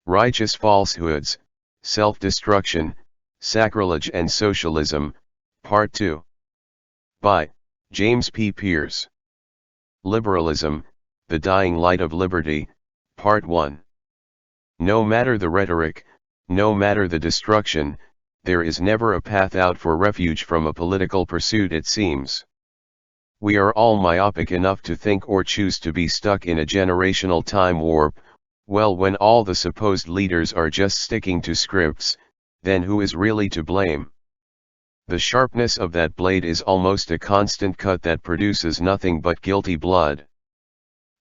Righteous Falsehoods, Self-Destruction, Sacrilege and Socialism, Part 2. By James P. Pierce. Liberalism, The Dying Light of Liberty, Part 1. No matter the rhetoric, no matter the destruction, there is never a path out for refuge from a political pursuit, it seems. We are all myopic enough to think or choose to be stuck in a generational time warp. Well, when all the supposed leaders are just sticking to scripts, then who is really to blame? The sharpness of that blade is almost a constant cut that produces nothing but guilty blood.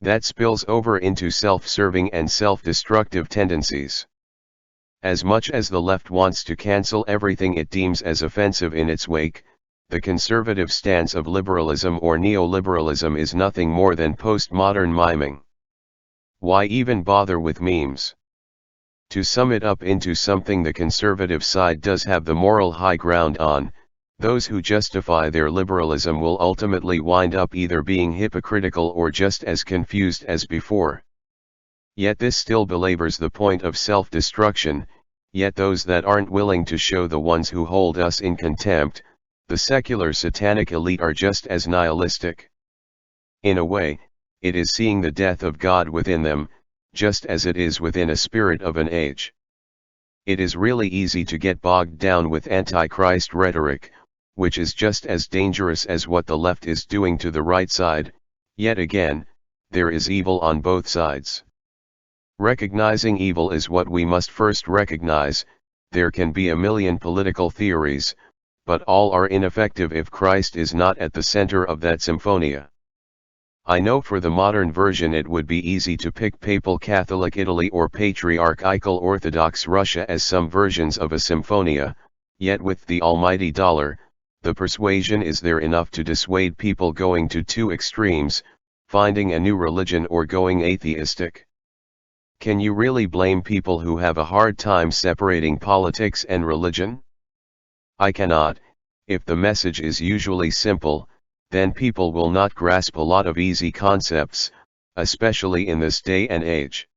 That spills over into self-serving and self-destructive tendencies. As much as the left wants to cancel everything it deems as offensive in its wake, the conservative stance of liberalism or neoliberalism is nothing more than postmodern miming. Why even bother with memes? To sum it up into something the conservative side does have the moral high ground on, those who justify their liberalism will ultimately wind up either being hypocritical or just as confused as before. Yet this still belabors the point of self-destruction, yet those that aren't willing to show the ones who hold us in contempt, the secular satanic elite, are just as nihilistic. In a way, it is seeing the death of God within them, just as it is within a spirit of an age. It is really easy to get bogged down with antichrist rhetoric, which is just as dangerous as what the left is doing to the right side. Yet again, there is evil on both sides. Recognizing evil is what we must first recognize. There can be a million political theories, but all are ineffective if Christ is not at the center of that symphonia. I know for the modern version it would be easy to pick Papal Catholic Italy or Patriarchal Orthodox Russia as some versions of a symphonia, yet with the almighty dollar, the persuasion is there enough to dissuade people going to two extremes, finding a new religion or going atheistic. Can you really blame people who have a hard time separating politics and religion? I cannot. If the message is usually simple, then people will not grasp a lot of easy concepts, especially in this day and age.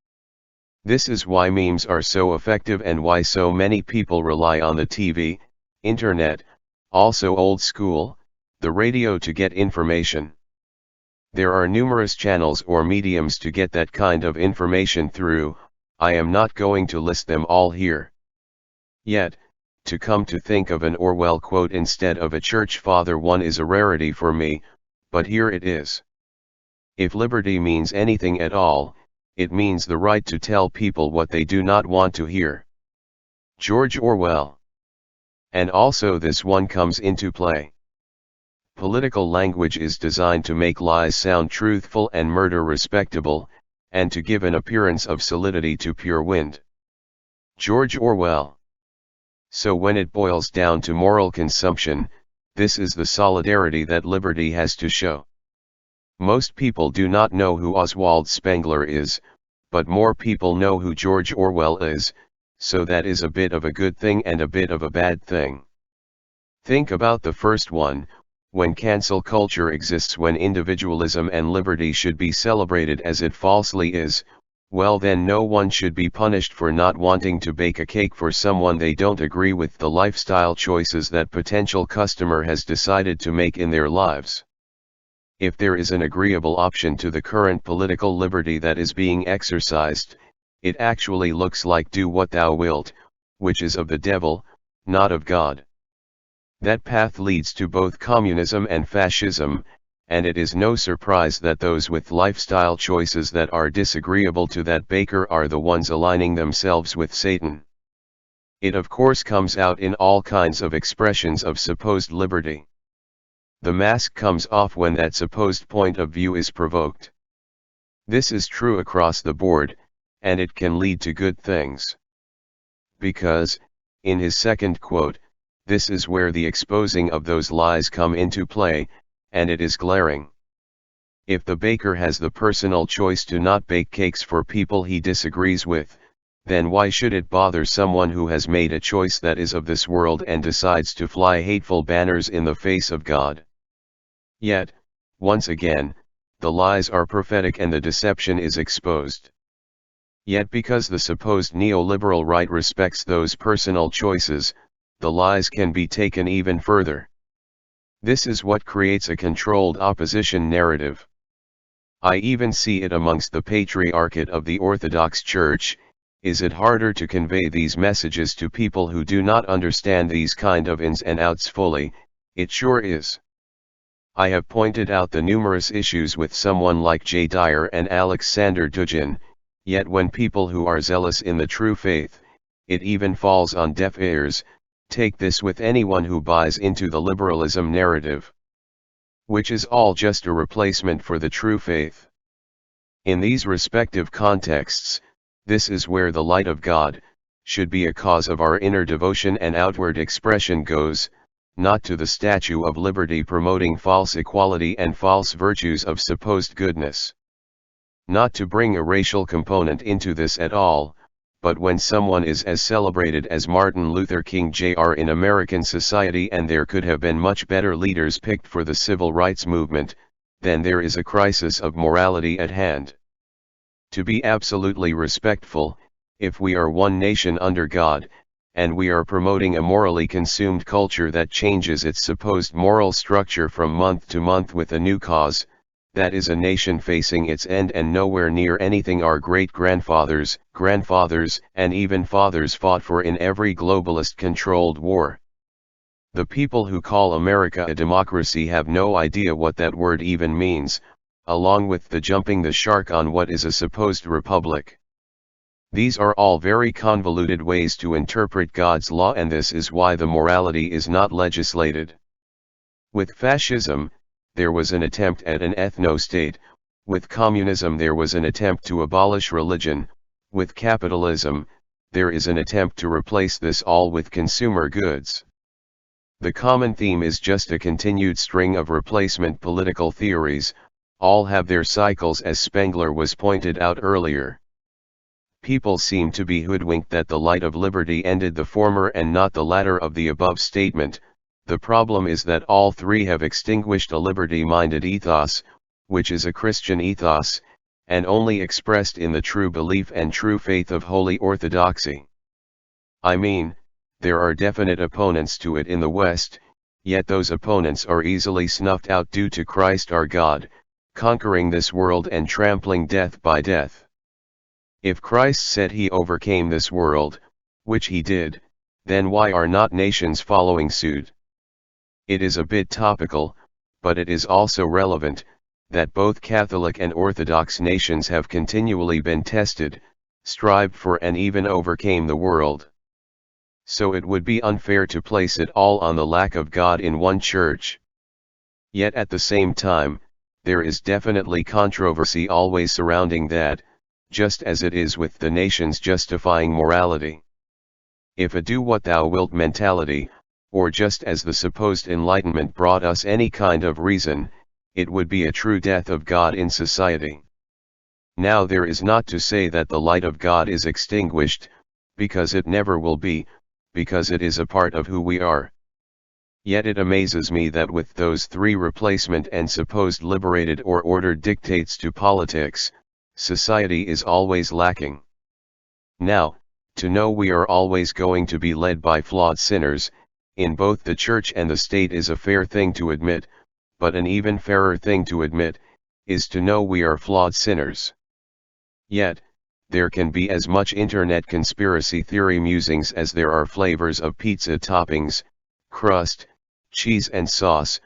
This is why memes are so effective and why so many people rely on the TV, internet, also old school, the radio to get information. There are numerous channels or mediums to get that kind of information through. I am not going to list them all here. Yet, to come to think of an Orwell quote instead of a church father one is a rarity for me, but here it is. If liberty means anything at all, it means the right to tell people what they do not want to hear. George Orwell. And also this one comes into play. Political language is designed to make lies sound truthful and murder respectable, and to give an appearance of solidity to pure wind. George Orwell. So when it boils down to moral consumption, this is the solidarity that liberty has to show. Most people do not know who Oswald Spengler is, but more people know who George Orwell is, so that is a bit of a good thing and a bit of a bad thing. Think about the first one. When cancel culture exists, when individualism and liberty should be celebrated as it falsely is, well then no one should be punished for not wanting to bake a cake for someone they don't agree with the lifestyle choices that potential customer has decided to make in their lives. If there is an agreeable option to the current political liberty that is being exercised, it actually looks like do what thou wilt, which is of the devil, not of God. That path leads to both communism and fascism, and it is no surprise that those with lifestyle choices that are disagreeable to that baker are the ones aligning themselves with Satan. It of course comes out in all kinds of expressions of supposed liberty. The mask comes off when that supposed point of view is provoked. This is true across the board, and it can lead to good things. Because, in his second quote, this is where the exposing of those lies come into play, and it is glaring. If the baker has the personal choice to not bake cakes for people he disagrees with, then why should it bother someone who has made a choice that is of this world and decides to fly hateful banners in the face of God? Yet, once again, the lies are prophetic and the deception is exposed. Yet because the supposed neoliberal right respects those personal choices, the lies can be taken even further. This is what creates a controlled opposition narrative. I even see it amongst the patriarchate of the Orthodox Church. Is it harder to convey these messages to people who do not understand these kind of ins and outs fully? It sure is. I have pointed out the numerous issues with someone like J. Dyer and Alexander Dugin, yet when people who are zealous in the true faith, it even falls on deaf ears. Take this with anyone who buys into the liberalism narrative, which is all just a replacement for the true faith. In these respective contexts, this is where the light of God should be a cause of our inner devotion and outward expression goes, not to the statue of liberty promoting false equality and false virtues of supposed goodness. Not to bring a racial component into this at all, but when someone is as celebrated as Martin Luther King Jr. in American society and there could have been much better leaders picked for the civil rights movement, then there is a crisis of morality at hand. To be absolutely respectful, if we are one nation under God, and we are promoting a morally consumed culture that changes its supposed moral structure from month to month with a new cause, that is a nation facing its end and nowhere near anything our great-grandfathers, grandfathers, and even fathers fought for in every globalist-controlled war. The people who call America a democracy have no idea what that word even means, along with the jumping the shark on what is a supposed republic. These are all very convoluted ways to interpret God's law, and this is why the morality is not legislated. With fascism, there was an attempt at an ethno-state. With communism there was an attempt to abolish religion. With capitalism, there is an attempt to replace this all with consumer goods. The common theme is just a continued string of replacement political theories. All have their cycles, as Spengler was pointed out earlier. People seem to be hoodwinked that the light of liberty ended the former and not the latter of the above statement. The problem is that all three have extinguished a liberty-minded ethos, which is a Christian ethos, and only expressed in the true belief and true faith of Holy Orthodoxy. I mean, there are definite opponents to it in the West, yet those opponents are easily snuffed out due to Christ our God, conquering this world and trampling death by death. If Christ said he overcame this world, which he did, then why are not nations following suit? It is a bit topical, but it is also relevant, that both Catholic and Orthodox nations have continually been tested, strived for and even overcame the world. So it would be unfair to place it all on the lack of God in one church. Yet at the same time, there is definitely controversy always surrounding that, just as it is with the nations justifying morality. If a do what thou wilt mentality, or just as the supposed enlightenment brought us any kind of reason, it would be a true death of God in society. Now there is not to say that the light of God is extinguished, because it never will be, because it is a part of who we are. Yet it amazes me that with those three replacement and supposed liberated or ordered dictates to politics, society is always lacking. Now, to know we are always going to be led by flawed sinners, in both the church and the state is a fair thing to admit, but an even fairer thing to admit, is to know we are flawed sinners. Yet, there can be as much internet conspiracy theory musings as there are flavors of pizza toppings, crust, cheese and sauce,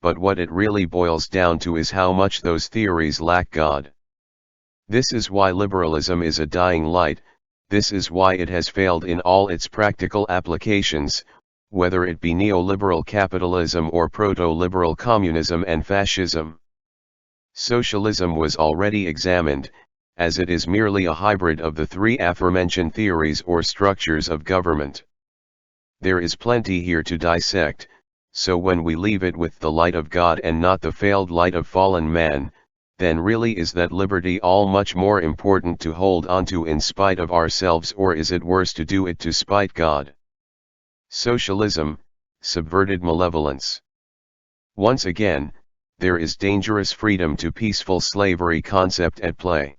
but what it really boils down to is how much those theories lack God. This is why liberalism is a dying light, this is why it has failed in all its practical applications, whether it be neoliberal capitalism or proto-liberal communism and fascism. Socialism was already examined, as it is merely a hybrid of the three aforementioned theories or structures of government. There is plenty here to dissect, so when we leave it with the light of God and not the failed light of fallen man, then really is that liberty all much more important to hold onto in spite of ourselves, or is it worse to do it to spite God? Socialism, subverted malevolence. Once again, there is dangerous freedom to peaceful slavery concept at play.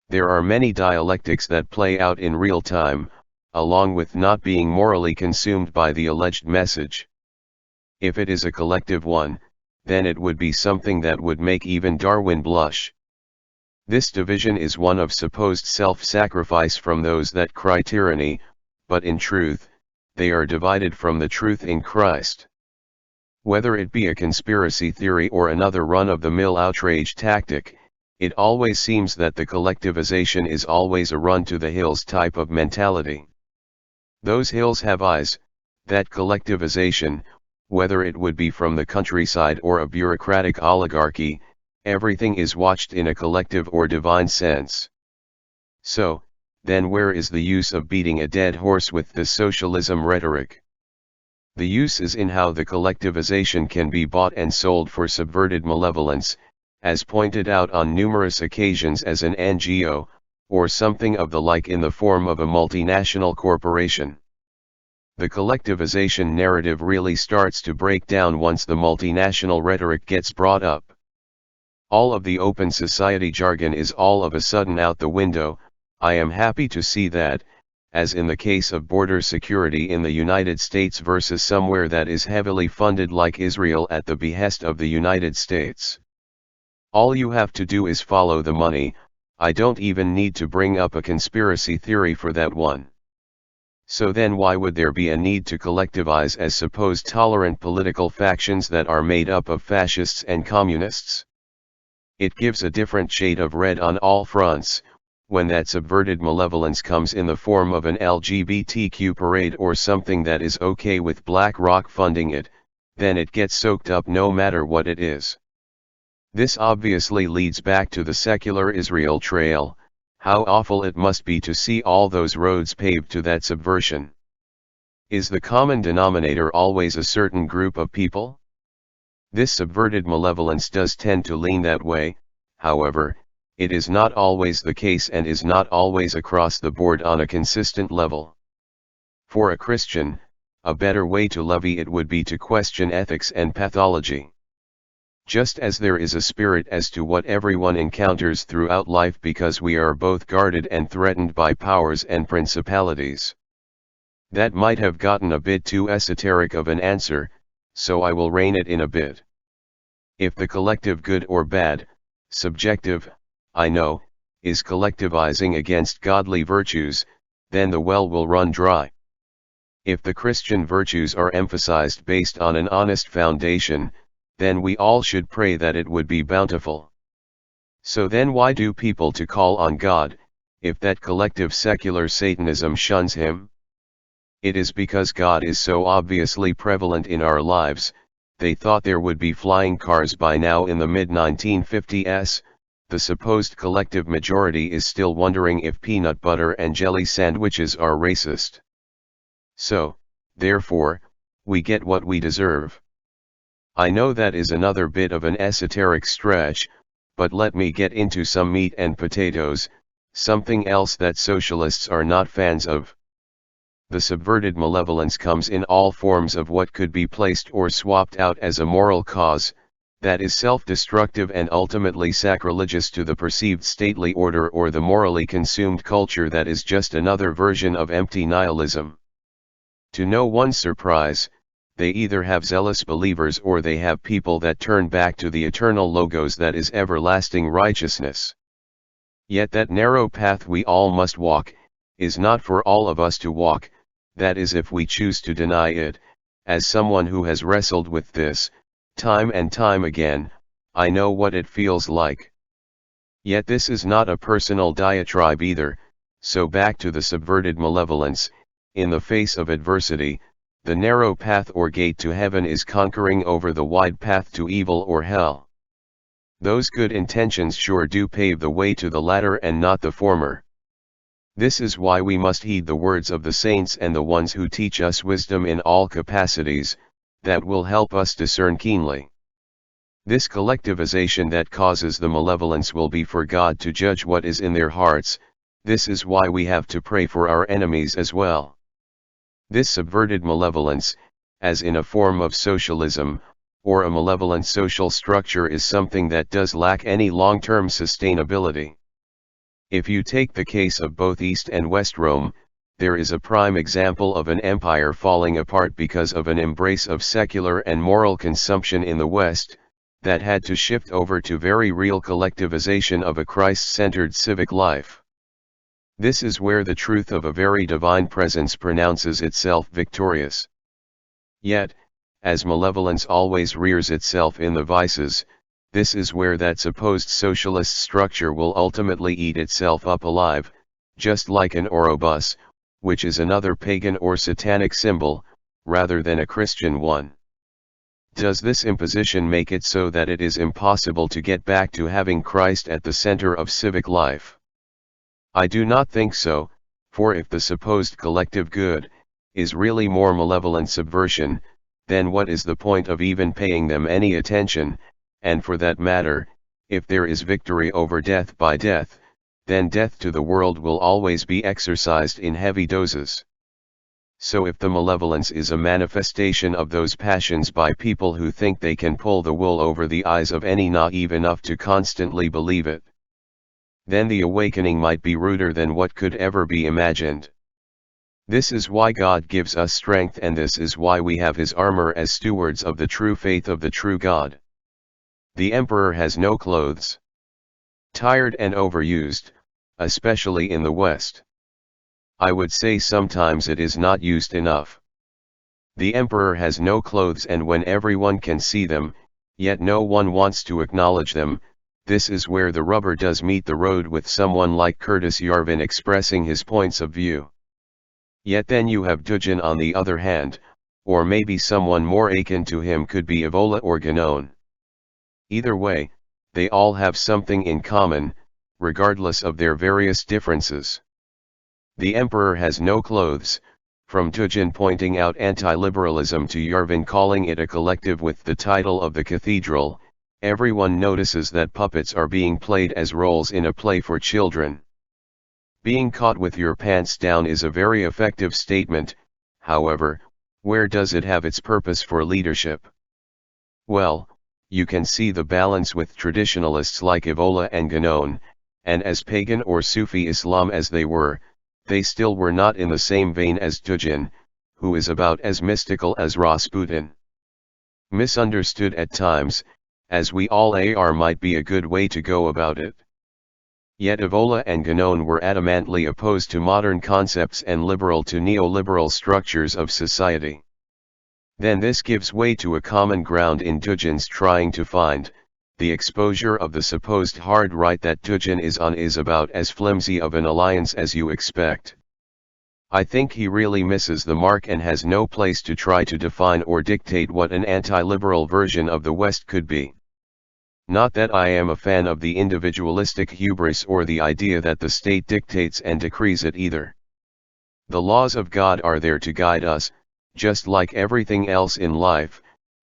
There are many dialectics that play out in real time, along with not being morally consumed by the alleged message. If it is a collective one, then it would be something that would make even Darwin blush. This division is one of supposed self-sacrifice from those that cry tyranny, but in truth, they are divided from the truth in Christ. Whether it be a conspiracy theory or another run-of-the-mill outrage tactic, it always seems that the collectivization is always a run-to-the-hills type of mentality. Those hills have eyes. That collectivization, whether it would be from the countryside or a bureaucratic oligarchy, everything is watched in a collective or divine sense. So, then where is the use of beating a dead horse with this socialism rhetoric? The use is in how the collectivization can be bought and sold for subverted malevolence, as pointed out on numerous occasions as an NGO, or something of the like in the form of a multinational corporation. The collectivization narrative really starts to break down once the multinational rhetoric gets brought up. All of the open society jargon is all of a sudden out the window. I am happy to see that, as in the case of border security in the United States versus somewhere that is heavily funded like Israel at the behest of the United States. All you have to do is follow the money. I don't even need to bring up a conspiracy theory for that one. So then why would there be a need to collectivize as supposed tolerant political factions that are made up of fascists and communists? It gives a different shade of red on all fronts. When that subverted malevolence comes in the form of an LGBTQ parade or something that is okay with BlackRock funding it, then it gets soaked up no matter what it is. This obviously leads back to the secular Israel trail. How awful it must be to see all those roads paved to that subversion. Is the common denominator always a certain group of people? This subverted malevolence does tend to lean that way. However, it is not always the case and is not always across the board on a consistent level. For a Christian, a better way to levy it would be to question ethics and pathology. Just as there is a spirit as to what everyone encounters throughout life because we are both guarded and threatened by powers and principalities. That might have gotten a bit too esoteric of an answer, so I will rein it in a bit. If the collective good or bad, subjective, I know, is collectivizing against godly virtues, then the well will run dry. If the Christian virtues are emphasized based on an honest foundation, then we all should pray that it would be bountiful. So then why do people to call on God, if that collective secular Satanism shuns him? It is because God is so obviously prevalent in our lives. They thought there would be flying cars by now in the mid-1950s, the supposed collective majority is still wondering if peanut butter and jelly sandwiches are racist. So, therefore, we get what we deserve. I know that is another bit of an esoteric stretch, but let me get into some meat and potatoes, something else that socialists are not fans of. The subverted malevolence comes in all forms of what could be placed or swapped out as a moral cause, that is self-destructive and ultimately sacrilegious to the perceived stately order or the morally consumed culture that is just another version of empty nihilism. To no one's surprise, they either have zealous believers or they have people that turn back to the eternal logos that is everlasting righteousness. Yet that narrow path we all must walk, is not for all of us to walk, that is if we choose to deny it. As someone who has wrestled with this, time and time again, I know what it feels like. Yet this is not a personal diatribe either, so back to the subverted malevolence. In the face of adversity, the narrow path or gate to heaven is conquering over the wide path to evil or hell. Those good intentions sure do pave the way to the latter and not the former. This is why we must heed the words of the saints and the ones who teach us wisdom in all capacities, that will help us discern keenly. This collectivization that causes the malevolence will be for God to judge what is in their hearts. This is why we have to pray for our enemies as well. This subverted malevolence, as in a form of socialism, or a malevolent social structure is something that does lack any long-term sustainability. If you take the case of both East and West Rome, there is a prime example of an empire falling apart because of an embrace of secular and moral consumption in the West, that had to shift over to very real collectivization of a Christ-centered civic life. This is where the truth of a very divine presence pronounces itself victorious. Yet, as malevolence always rears itself in the vices, this is where that supposed socialist structure will ultimately eat itself up alive, just like an Ouroboros, which is another pagan or satanic symbol, rather than a Christian one. Does this imposition make it so that it is impossible to get back to having Christ at the center of civic life? I do not think so, for if the supposed collective good is really more malevolent subversion, then what is the point of even paying them any attention? And for that matter, if there is victory over death by death, then death to the world will always be exercised in heavy doses. So if the malevolence is a manifestation of those passions by people who think they can pull the wool over the eyes of any naive enough to constantly believe it, then the awakening might be ruder than what could ever be imagined. This is why God gives us strength, and this is why we have His armor as stewards of the true faith of the true God. The emperor has no clothes. Tired and overused, especially in the West. I would say sometimes it is not used enough. The emperor has no clothes, and when everyone can see them, yet no one wants to acknowledge them, this is where the rubber does meet the road with someone like Curtis Yarvin expressing his points of view. Yet then you have Dugin on the other hand, or maybe someone more akin to him could be Evola or Ganon. Either way, they all have something in common, regardless of their various differences. The emperor has no clothes, from Dugin pointing out anti-liberalism to Yarvin calling it a collective with the title of the cathedral. Everyone notices that puppets are being played as roles in a play for children. Being caught with your pants down is a very effective statement, however, where does it have its purpose for leadership? Well, you can see the balance with traditionalists like Evola and Ganon, and as pagan or Sufi Islam as they still were not in the same vein as Dugin, who is about as mystical as Rasputin. Misunderstood at times, as we all are, might be a good way to go about it. Yet Evola and Ganon were adamantly opposed to modern concepts and liberal to neoliberal structures of society. Then this gives way to a common ground in Dugin's trying to find. The exposure of the supposed hard right that Dugin is on is about as flimsy of an alliance as you expect. I think he really misses the mark and has no place to try to define or dictate what an anti-liberal version of the West could be. Not that I am a fan of the individualistic hubris or the idea that the state dictates and decrees it either. The laws of God are there to guide us, just like everything else in life,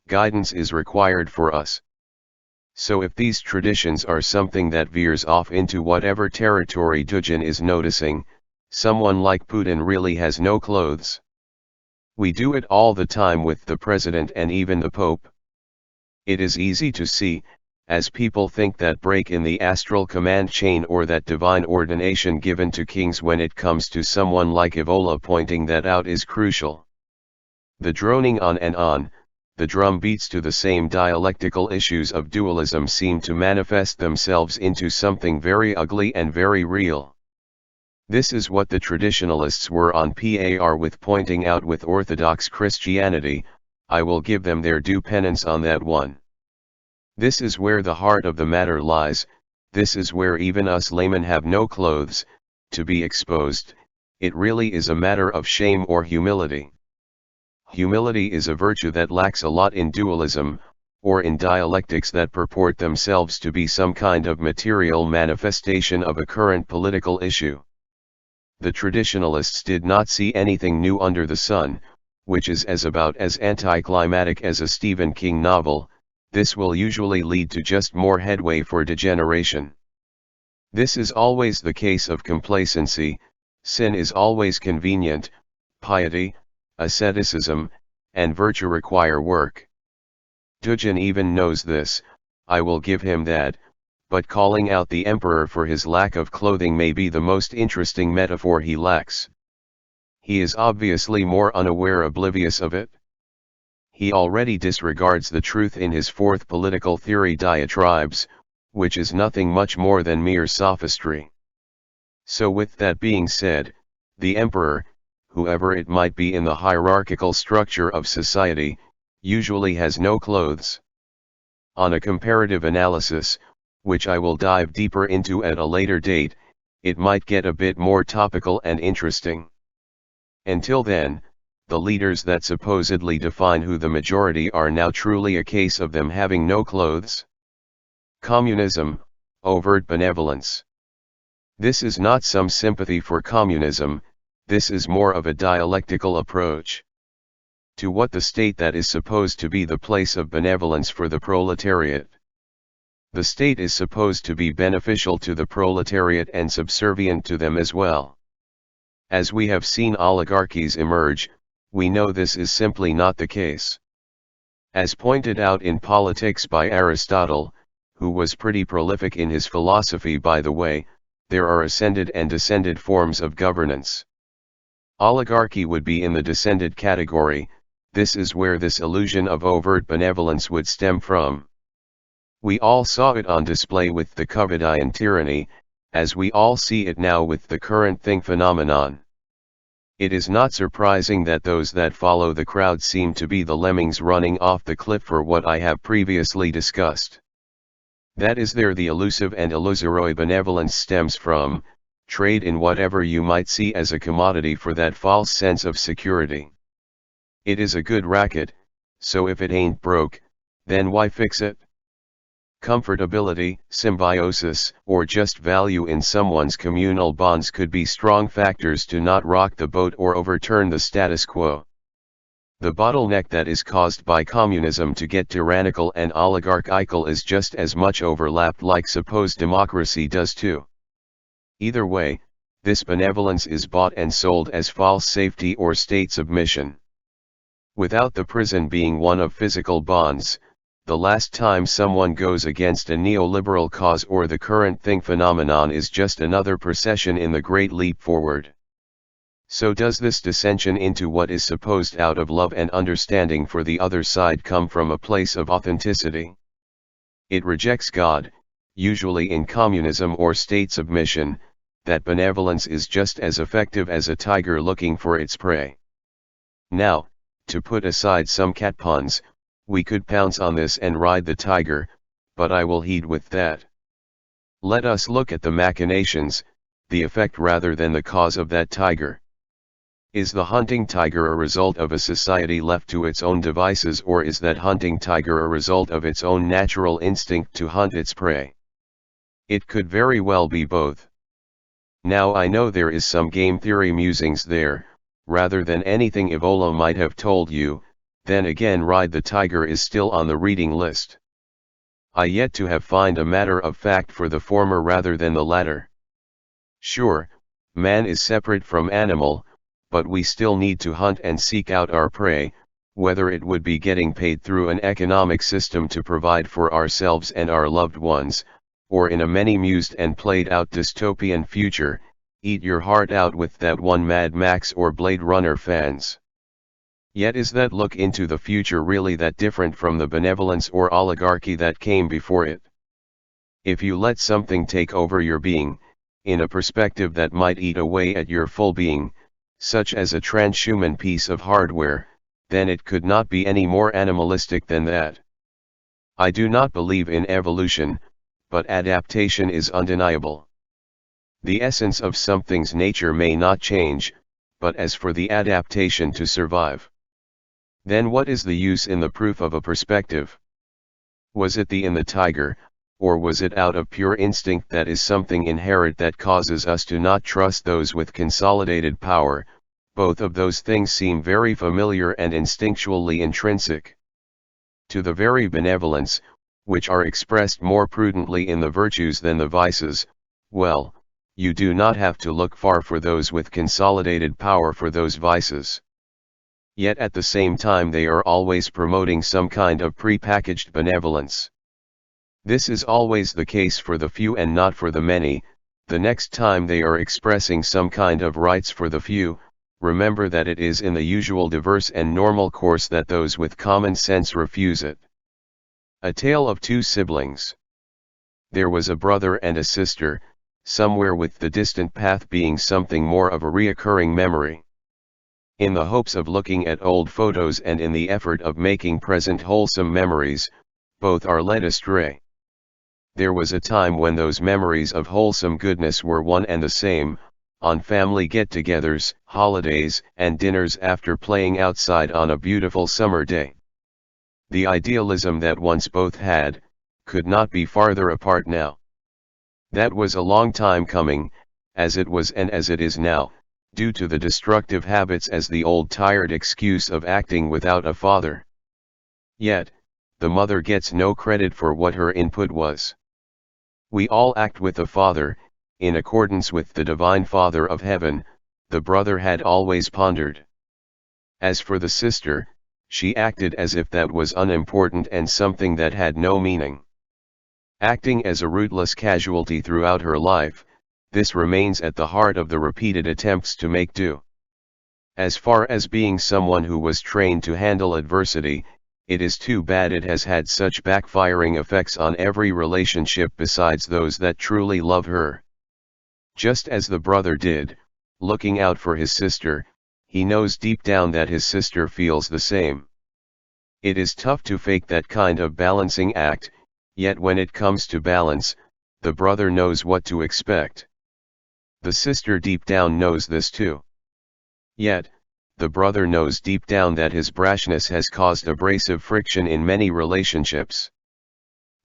guidance is required for us. So if these traditions are something that veers off into whatever territory Dugin is noticing, someone like Putin really has no clothes. We do it all the time with the president and even the Pope. It is easy to see, as people think, that break in the astral command chain or that divine ordination given to kings when it comes to someone like Evola pointing that out is crucial. The droning on and on, the drum beats to the same dialectical issues of dualism seem to manifest themselves into something very ugly and very real. This is what the traditionalists were on par with pointing out with Orthodox Christianity. I will give them their due penance on that one. This is where the heart of the matter lies, this is where even us laymen have no clothes, to be exposed. It really is a matter of shame or humility. Humility is a virtue that lacks a lot in dualism, or in dialectics that purport themselves to be some kind of material manifestation of a current political issue. The traditionalists did not see anything new under the sun, which is about as anticlimactic as a Stephen King novel. This will usually lead to just more headway for degeneration. This is always the case of complacency. Sin is always convenient, piety, asceticism, and virtue require work. Dugin even knows this. I will give him that, but calling out the emperor for his lack of clothing may be the most interesting metaphor he lacks. He is obviously more unaware, oblivious of it. He already disregards the truth in his fourth political theory diatribes, which is nothing much more than mere sophistry. So with that being said, the emperor, whoever it might be in the hierarchical structure of society, usually has no clothes. On a comparative analysis, which I will dive deeper into at a later date, it might get a bit more topical and interesting. Until then, the leaders that supposedly define who the majority are now truly a case of them having no clothes. Communism, overt benevolence. This is not some sympathy for communism, this is more of a dialectical approach to what the state that is supposed to be the place of benevolence for the proletariat. The state is supposed to be beneficial to the proletariat and subservient to them as well. As we have seen oligarchies emerge, we know this is simply not the case. As pointed out in Politics by Aristotle, who was pretty prolific in his philosophy by the way, there are ascended and descended forms of governance. Oligarchy would be in the descended category. This is where this illusion of overt benevolence would stem from. We all saw it on display with the Covidian tyranny, as we all see it now with the current thing phenomenon. It is not surprising that those that follow the crowd seem to be the lemmings running off the cliff for what I have previously discussed. That is there the elusive and illusory benevolence stems from, trade in whatever you might see as a commodity for that false sense of security. It is a good racket, so if it ain't broke, then why fix it? Comfortability, symbiosis, or just value in someone's communal bonds could be strong factors to not rock the boat or overturn the status quo. The bottleneck that is caused by communism to get tyrannical and oligarchical is just as much overlapped like supposed democracy does too. Either way, this benevolence is bought and sold as false safety or state submission. Without the prison being one of physical bonds, the last time someone goes against a neoliberal cause or the current thing phenomenon is just another procession in the great leap forward. So does this dissension into what is supposed out of love and understanding for the other side come from a place of authenticity? It rejects God, usually in communism or state submission, that benevolence is just as effective as a tiger looking for its prey. Now, to put aside some cat puns, we could pounce on this and ride the tiger, but I will heed with that. Let us look at the machinations, the effect rather than the cause of that tiger. Is the hunting tiger a result of a society left to its own devices, or is that hunting tiger a result of its own natural instinct to hunt its prey? It could very well be both. Now I know there is some game theory musings there, rather than anything Evola might have told you, then again ride the tiger is still on the reading list. I yet to have find a matter of fact for the former rather than the latter. Sure, man is separate from animal, but we still need to hunt and seek out our prey, whether it would be getting paid through an economic system to provide for ourselves and our loved ones, or in a many-mused and played-out dystopian future, eat your heart out with that one Mad Max or Blade Runner fans. Yet is that look into the future really that different from the benevolence or oligarchy that came before it? If you let something take over your being, in a perspective that might eat away at your full being, such as a transhuman piece of hardware, then it could not be any more animalistic than that. I do not believe in evolution, but adaptation is undeniable. The essence of something's nature may not change, but as for the adaptation to survive, then what is the use in the proof of a perspective? Was it in the tiger, or was it out of pure instinct that is something inherent that causes us to not trust those with consolidated power? Both of those things seem very familiar and instinctually intrinsic to the very benevolence, which are expressed more prudently in the virtues than the vices. Well, you do not have to look far for those with consolidated power for those vices. Yet at the same time they are always promoting some kind of prepackaged benevolence. This is always the case for the few and not for the many. The next time they are expressing some kind of rights for the few, remember that it is in the usual diverse and normal course that those with common sense refuse it. A tale of two siblings. There was a brother and a sister, somewhere with the distant path being something more of a reoccurring memory. In the hopes of looking at old photos and in the effort of making present wholesome memories, both are led astray. There was a time when those memories of wholesome goodness were one and the same, on family get-togethers, holidays, and dinners after playing outside on a beautiful summer day. The idealism that once both had, could not be farther apart now. That was a long time coming, as it was and as it is now, due to the destructive habits as the old tired excuse of acting without a father. Yet, the mother gets no credit for what her input was. We all act with the Father, in accordance with the Divine Father of Heaven, the brother had always pondered. As for the sister, she acted as if that was unimportant and something that had no meaning. Acting as a rootless casualty throughout her life, this remains at the heart of the repeated attempts to make do. As far as being someone who was trained to handle adversity, it is too bad it has had such backfiring effects on every relationship besides those that truly love her. Just as the brother did, looking out for his sister, he knows deep down that his sister feels the same. It is tough to fake that kind of balancing act, yet when it comes to balance, the brother knows what to expect. The sister deep down knows this too. Yet, the brother knows deep down that his brashness has caused abrasive friction in many relationships.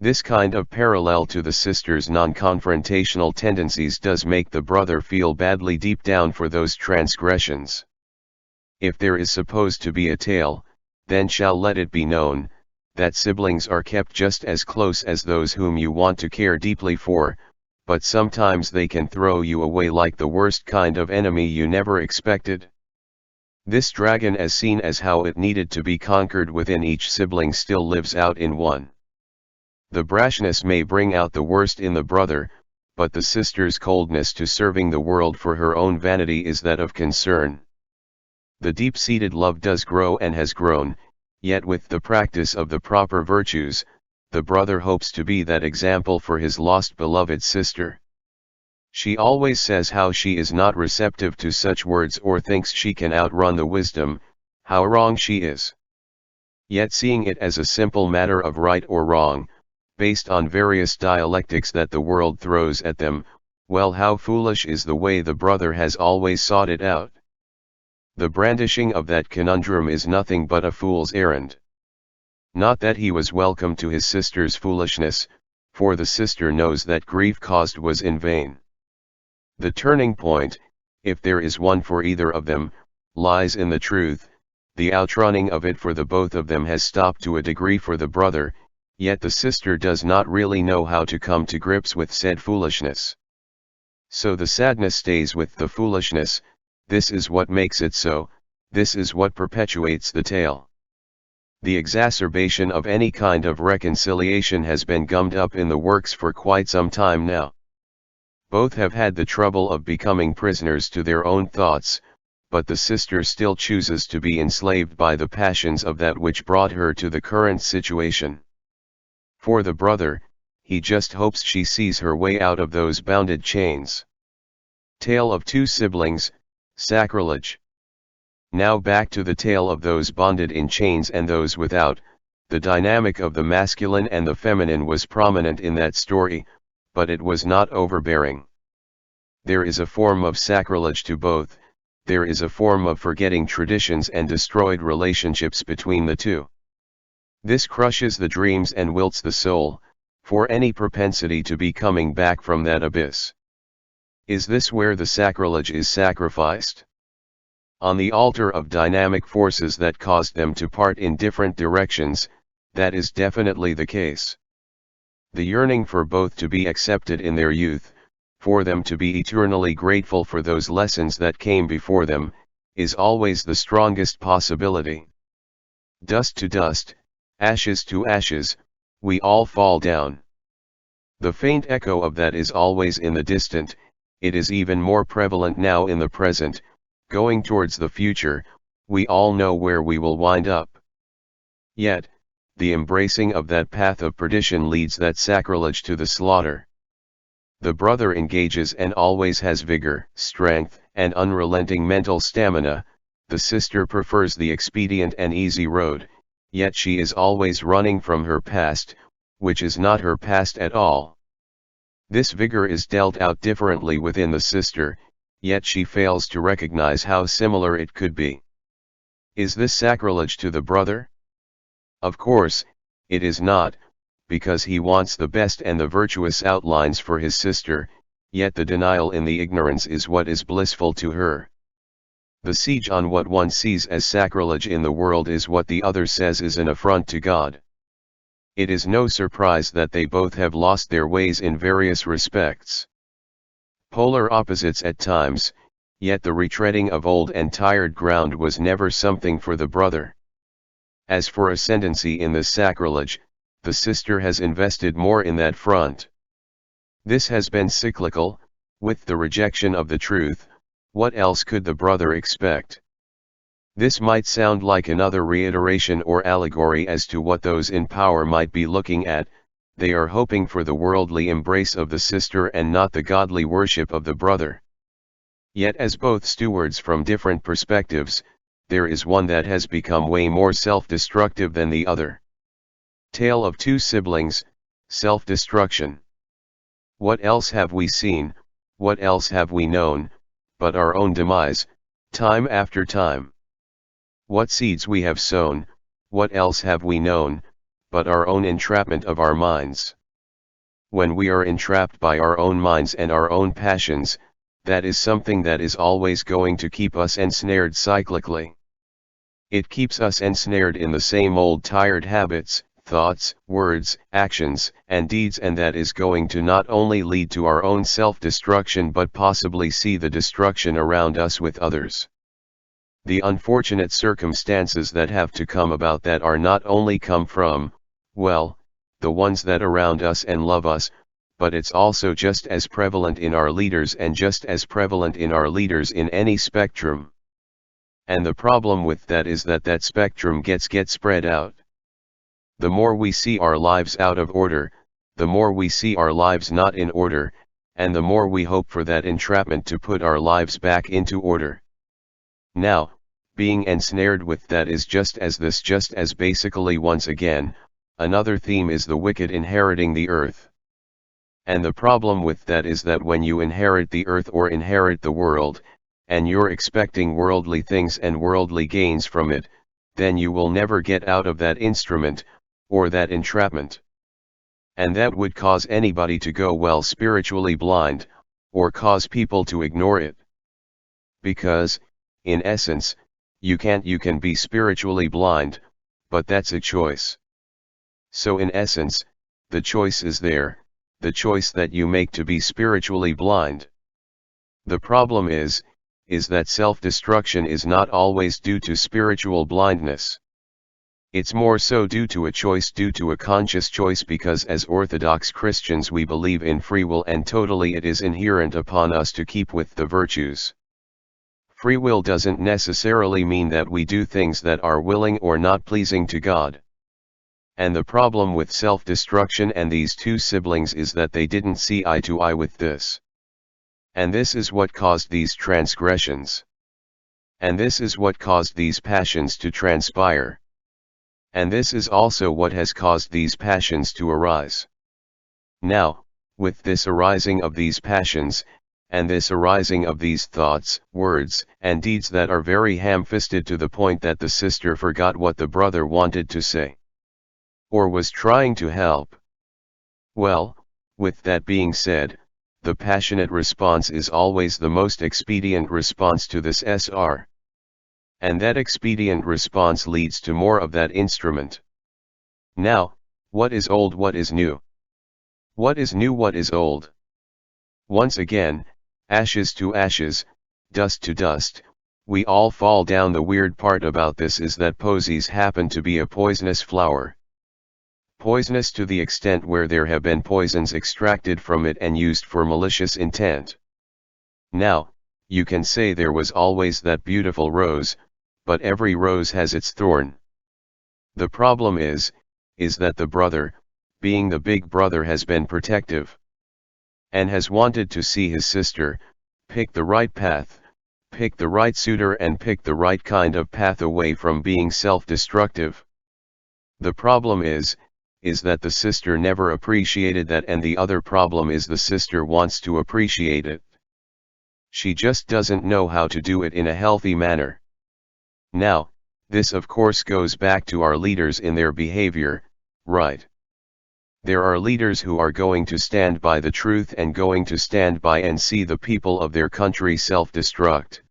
This kind of parallel to the sister's non-confrontational tendencies does make the brother feel badly deep down for those transgressions. If there is supposed to be a tale, then shall let it be known, that siblings are kept just as close as those whom you want to care deeply for, but sometimes they can throw you away like the worst kind of enemy you never expected. This dragon, as seen as how it needed to be conquered within each sibling, still lives out in one. The brashness may bring out the worst in the brother, but the sister's coldness to serving the world for her own vanity is that of concern. The deep-seated love does grow and has grown, yet with the practice of the proper virtues, the brother hopes to be that example for his lost beloved sister. She always says how she is not receptive to such words or thinks she can outrun the wisdom, how wrong she is. Yet seeing it as a simple matter of right or wrong, based on various dialectics that the world throws at them, well, how foolish is the way the brother has always sought it out. The brandishing of that conundrum is nothing but a fool's errand. Not that he was welcome to his sister's foolishness, for the sister knows that grief caused was in vain. The turning point, if there is one for either of them, lies in the truth. The outrunning of it for the both of them has stopped to a degree for the brother, yet the sister does not really know how to come to grips with said foolishness. So the sadness stays with the foolishness. This is what makes it so, this is what perpetuates the tale. The exacerbation of any kind of reconciliation has been gummed up in the works for quite some time now. Both have had the trouble of becoming prisoners to their own thoughts, but the sister still chooses to be enslaved by the passions of that which brought her to the current situation. For the brother, he just hopes she sees her way out of those bounded chains. Tale of Two Siblings, Sacrilege. Now back to the tale of those bonded in chains and those without. The dynamic of the masculine and the feminine was prominent in that story, but it was not overbearing. There is a form of sacrilege to both, there is a form of forgetting traditions and destroyed relationships between the two. This crushes the dreams and wilts the soul, for any propensity to be coming back from that abyss. Is this where the sacrilege is sacrificed? On the altar of dynamic forces that caused them to part in different directions, that is definitely the case. The yearning for both to be accepted in their youth, for them to be eternally grateful for those lessons that came before them, is always the strongest possibility. Dust to dust, ashes to ashes, we all fall down. The faint echo of that is always in the distant, it is even more prevalent now in the present, going towards the future, we all know where we will wind up. Yet, the embracing of that path of perdition leads that sacrilege to the slaughter. The brother engages and always has vigor, strength, and unrelenting mental stamina, the sister prefers the expedient and easy road, yet she is always running from her past, which is not her past at all. This vigor is dealt out differently within the sister, yet she fails to recognize how similar it could be. Is this sacrilege to the brother? Of course, it is not, because he wants the best and the virtuous outlines for his sister, yet the denial in the ignorance is what is blissful to her. The siege on what one sees as sacrilege in the world is what the other says is an affront to God. It is no surprise that they both have lost their ways in various respects. Polar opposites at times, yet the retreading of old and tired ground was never something for the brother. As for ascendancy in this sacrilege, the sister has invested more in that front. This has been cyclical, with the rejection of the truth. What else could the brother expect? This might sound like another reiteration or allegory as to what those in power might be looking at. They are hoping for the worldly embrace of the sister and not the godly worship of the brother. Yet as both stewards from different perspectives, there is one that has become way more self-destructive than the other. Tale of two siblings, self-destruction. What else have we seen, what else have we known, but our own demise, time after time? What seeds we have sown, what else have we known, but our own entrapment of our minds? When we are entrapped by our own minds and our own passions, that is something that is always going to keep us ensnared cyclically. It keeps us ensnared in the same old tired habits, thoughts, words, actions, and deeds, and that is going to not only lead to our own self-destruction but possibly see the destruction around us with others. The unfortunate circumstances that have to come about that are not only come from, well, the ones that around us and love us, but it's also just as prevalent in our leaders and just as prevalent in our leaders in any spectrum. And the problem with that is that that spectrum gets spread out. The more we see our lives out of order, the more we see our lives not in order, and the more we hope for that entrapment to put our lives back into order. Now, being ensnared with that is just as basically once again, another theme is the wicked inheriting the earth. And the problem with that is that when you inherit the earth or inherit the world, and you're expecting worldly things and worldly gains from it, then you will never get out of that instrument, or that entrapment. And that would cause anybody to go spiritually blind, or cause people to ignore it. Because, in essence, you can be spiritually blind, but that's a choice. So in essence, the choice is there, the choice that you make to be spiritually blind. The problem is that self-destruction is not always due to spiritual blindness. It's more so due to a conscious choice, because as Orthodox Christians we believe in free will and totally it is inherent upon us to keep with the virtues. Free will doesn't necessarily mean that we do things that are willing or not pleasing to God. And the problem with self-destruction and these two siblings is that they didn't see eye to eye with this. And this is what caused these transgressions. And this is what caused these passions to transpire. And this is also what has caused these passions to arise. Now, with this arising of these passions, and this arising of these thoughts, words, and deeds that are very ham-fisted to the point that the sister forgot what the brother wanted to say, or was trying to help. Well, with that being said, the passionate response is always the most expedient response to this SR. And that expedient response leads to more of that instrument. Now, what is old, what is new? What is new, what is old? Once again, ashes to ashes, dust to dust, we all fall down. The weird part about this is that posies happen to be a poisonous flower. poisonous to the extent where there have been poisons extracted from it and used for malicious intent. Now, you can say there was always that beautiful rose, but every rose has its thorn. The problem is that the brother, being the big brother, has been protective, and has wanted to see his sister pick the right path, pick the right suitor, and pick the right kind of path away from being self-destructive. The problem is that the sister never appreciated that, and the other problem is the sister wants to appreciate it. She just doesn't know how to do it in a healthy manner. Now, this of course goes back to our leaders in their behavior, right? There are leaders who are going to stand by the truth and going to stand by and see the people of their country self-destruct.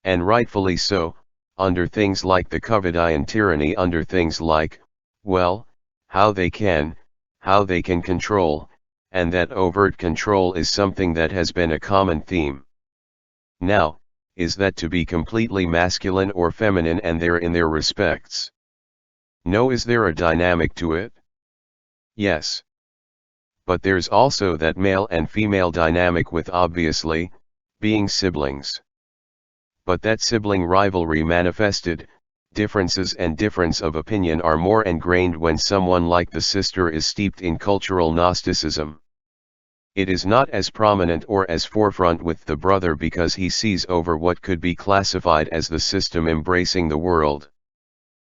And rightfully so, under things like the Covidian tyranny, under things like, well, how they can control, and that overt control is something that has been a common theme. Now, is that to be completely masculine or feminine and there in their respects? No. Is there a dynamic to it? Yes. But there's also that male and female dynamic with, obviously, being siblings. But that sibling rivalry manifested, differences and difference of opinion are more ingrained when someone like the sister is steeped in cultural Gnosticism. It is not as prominent or as forefront with the brother because he sees over what could be classified as the system embracing the world.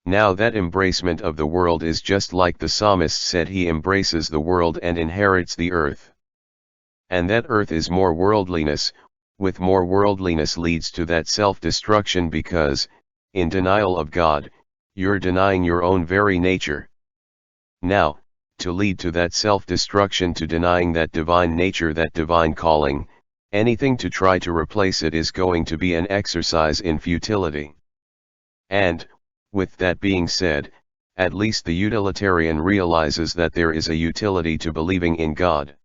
Now that embracement of the world is just like the psalmist said, he embraces the world and inherits the earth. And that earth is more worldliness, with more worldliness leads to that self-destruction because, in denial of God, you're denying your own very nature. Now, to lead to that self-destruction, to denying that divine nature, that divine calling, anything to try to replace it is going to be an exercise in futility. And, with that being said, at least the utilitarian realizes that there is a utility to believing in God.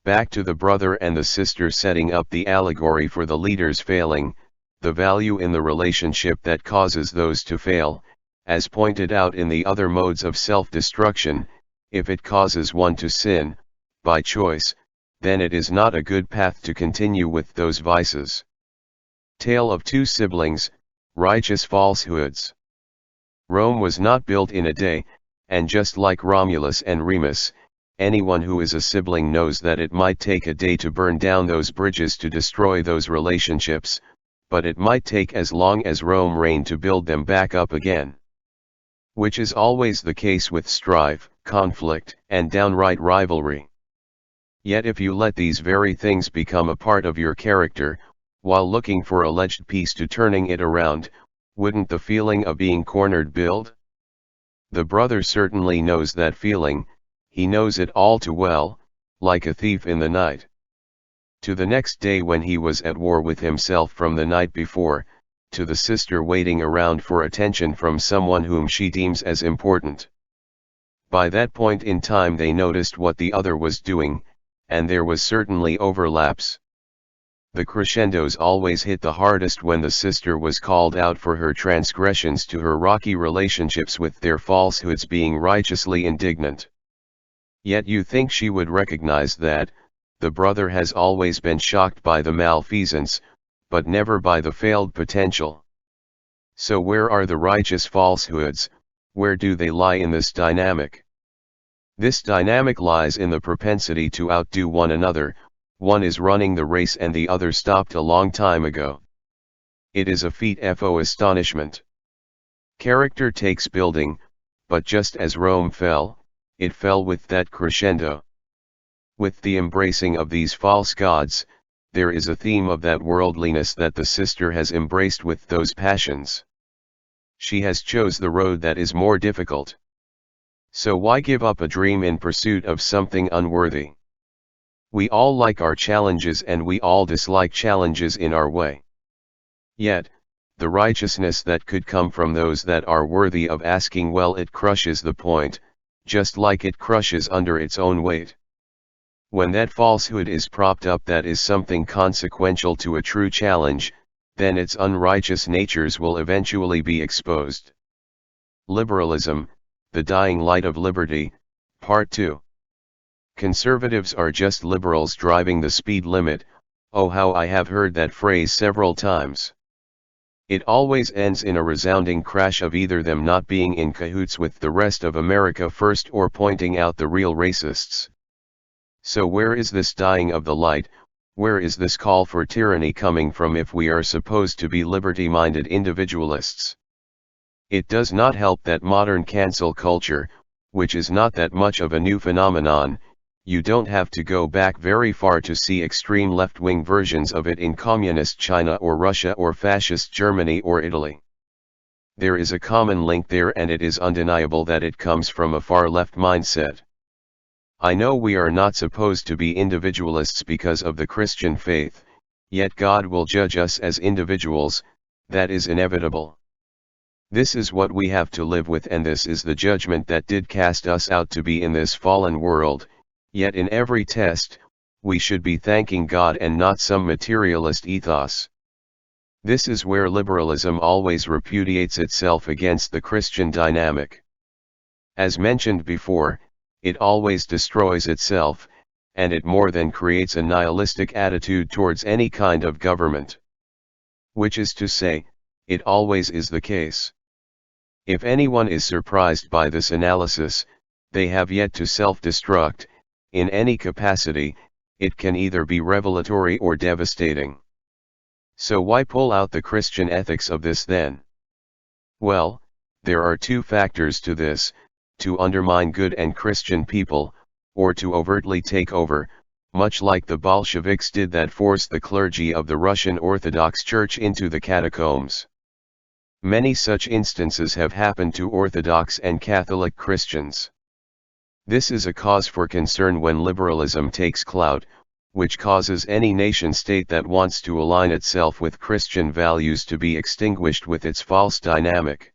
Back to the brother and the sister setting up the allegory for the leaders failing, the value in the relationship that causes those to fail, as pointed out in the other modes of self-destruction. If it causes one to sin, by choice, then it is not a good path to continue with those vices. Tale of Two Siblings, Righteous Falsehoods. Rome was not built in a day, and just like Romulus and Remus, anyone who is a sibling knows that it might take a day to burn down those bridges, to destroy those relationships, but it might take as long as Rome reigned to build them back up again. Which is always the case with strife, conflict, and downright rivalry. Yet if you let these very things become a part of your character, while looking for alleged peace to turning it around, wouldn't the feeling of being cornered build? The brother certainly knows that feeling, he knows it all too well, like a thief in the night. To the next day when he was at war with himself from the night before, to the sister waiting around for attention from someone whom she deems as important. By that point in time they noticed what the other was doing, and there was certainly overlaps. The crescendos always hit the hardest when the sister was called out for her transgressions, to her rocky relationships with their falsehoods, being righteously indignant. Yet you think she would recognize that the brother has always been shocked by the malfeasance, but never by the failed potential. So where are the righteous falsehoods? Where do they lie in this dynamic? This dynamic lies in the propensity to outdo one another. One is running the race and the other stopped a long time ago. It is a feat of astonishment. Character takes building, but just as Rome fell, it fell with that crescendo. With the embracing of these false gods, there is a theme of that worldliness that the sister has embraced with those passions. She has chose the road that is more difficult. So why give up a dream in pursuit of something unworthy? We all like our challenges and we all dislike challenges in our way. Yet, the righteousness that could come from those that are worthy of asking, well, it crushes the point, just like it crushes under its own weight. When that falsehood is propped up that is something consequential to a true challenge, then its unrighteous natures will eventually be exposed. Liberalism, The Dying Light of Liberty, Part 2. Conservatives are just liberals driving the speed limit. Oh, how I have heard that phrase several times. It always ends in a resounding crash of either them not being in cahoots with the rest of America first or pointing out the real racists. So where is this dying of the light? Where is this call for tyranny coming from if we are supposed to be liberty-minded individualists? It does not help that modern cancel culture, which is not that much of a new phenomenon, you don't have to go back very far to see extreme left-wing versions of it in communist China or Russia or fascist Germany or Italy. There is a common link there, and it is undeniable that it comes from a far-left mindset. I know we are not supposed to be individualists because of the Christian faith, yet God will judge us as individuals. That is inevitable. This is what we have to live with, and this is the judgment that did cast us out to be in this fallen world. Yet in every test, we should be thanking God and not some materialist ethos. This is where liberalism always repudiates itself against the Christian dynamic. As mentioned before, it always destroys itself, and it more than creates a nihilistic attitude towards any kind of government. Which is to say, it always is the case. If anyone is surprised by this analysis, they have yet to self-destruct. In any capacity, it can either be revelatory or devastating. So why pull out the Christian ethics of this then? Well, there are two factors to this: to undermine good and Christian people, or to overtly take over, much like the Bolsheviks did that forced the clergy of the Russian Orthodox Church into the catacombs. Many such instances have happened to Orthodox and Catholic Christians. This is a cause for concern when liberalism takes clout, which causes any nation-state that wants to align itself with Christian values to be extinguished with its false dynamic.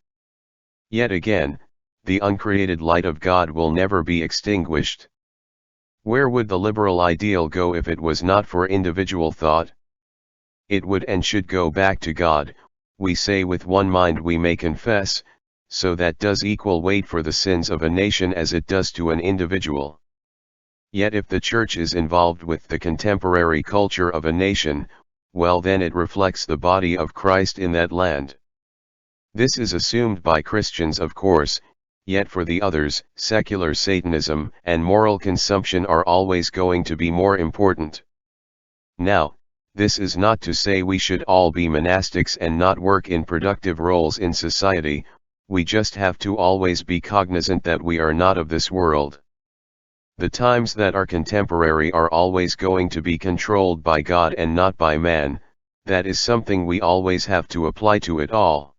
Yet again, the uncreated light of God will never be extinguished. Where would the liberal ideal go if it was not for individual thought? It would and should go back to God. We say with one mind we may confess, so that does equal weight for the sins of a nation as it does to an individual. Yet if the church is involved with the contemporary culture of a nation, well then it reflects the body of Christ in that land. This is assumed by Christians, of course, yet for the others, secular Satanism and moral consumption are always going to be more important. Now, this is not to say we should all be monastics and not work in productive roles in society. We just have to always be cognizant that we are not of this world. The times that are contemporary are always going to be controlled by God and not by man. That is something we always have to apply to it all.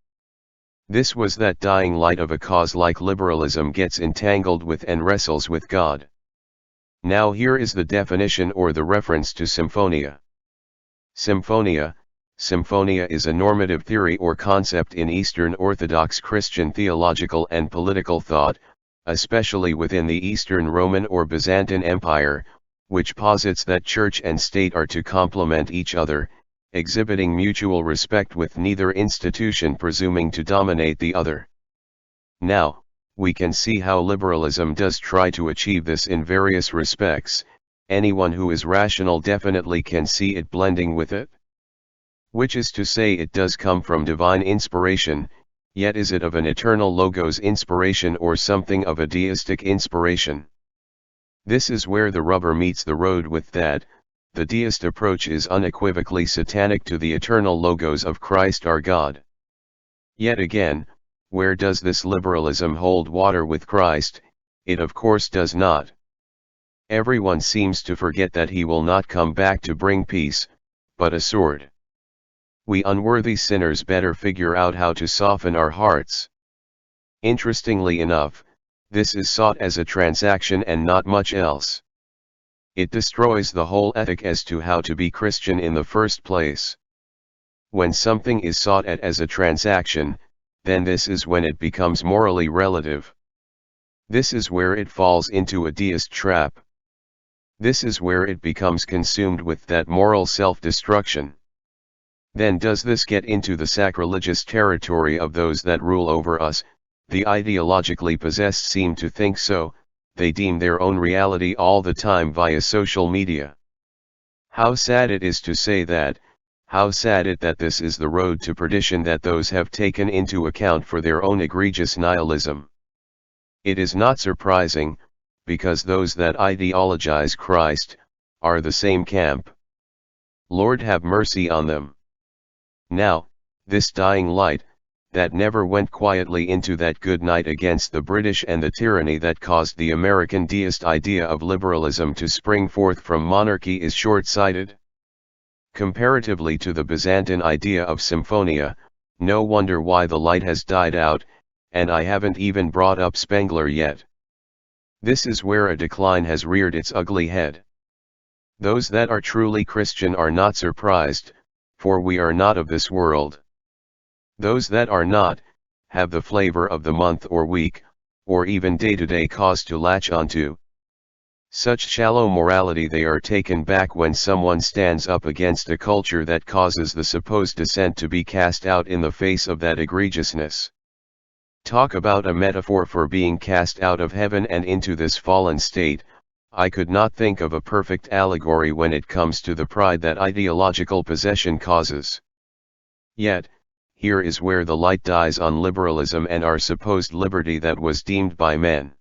This was that dying light of a cause like liberalism gets entangled with and wrestles with God. Now here is the definition or the reference to symphonia. Symphonia is a normative theory or concept in Eastern Orthodox Christian theological and political thought, especially within the Eastern Roman or Byzantine Empire, which posits that church and state are to complement each other, exhibiting mutual respect with neither institution presuming to dominate the other. Now, we can see how liberalism does try to achieve this in various respects. Anyone who is rational definitely can see it blending with it. Which is to say, it does come from divine inspiration, yet is it of an eternal logos inspiration or something of a deistic inspiration? This is where the rubber meets the road with that. The deist approach is unequivocally satanic to the eternal logos of Christ our God. Yet again, where does this liberalism hold water with Christ? It of course does not. Everyone seems to forget that he will not come back to bring peace, but a sword. We unworthy sinners better figure out how to soften our hearts. Interestingly enough, this is sought as a transaction and not much else. It destroys the whole ethic as to how to be Christian in the first place. When something is sought at as a transaction, then this is when it becomes morally relative. This is where it falls into a deist trap. This is where it becomes consumed with that moral self-destruction. Then does this get into the sacrilegious territory of those that rule over us, The ideologically possessed seem to think so, they deem their own reality all the time via social media. How sad it is to say that, how sad it that this is the road to perdition that those have taken into account for their own egregious nihilism. It is not surprising, because those that ideologize Christ, are the same camp. Lord have mercy on them. Now, this dying light, that never went quietly into that good night against the British and the tyranny that caused the American deist idea of liberalism to spring forth from monarchy, is short-sighted. Comparatively to the Byzantine idea of symphonia, no wonder why the light has died out, and I haven't even brought up Spengler yet. This is where a decline has reared its ugly head. Those that are truly Christian are not surprised, for we are not of this world. Those that are not, have the flavor of the month or week, or even day-to-day cause to latch onto. Such shallow morality they are taken back when someone stands up against a culture that causes the supposed descent to be cast out in the face of that egregiousness. Talk about a metaphor for being cast out of heaven and into this fallen state. I could not think of a perfect allegory when it comes to the pride that ideological possession causes. Yet, here is where the light dies on liberalism and our supposed liberty that was deemed by men.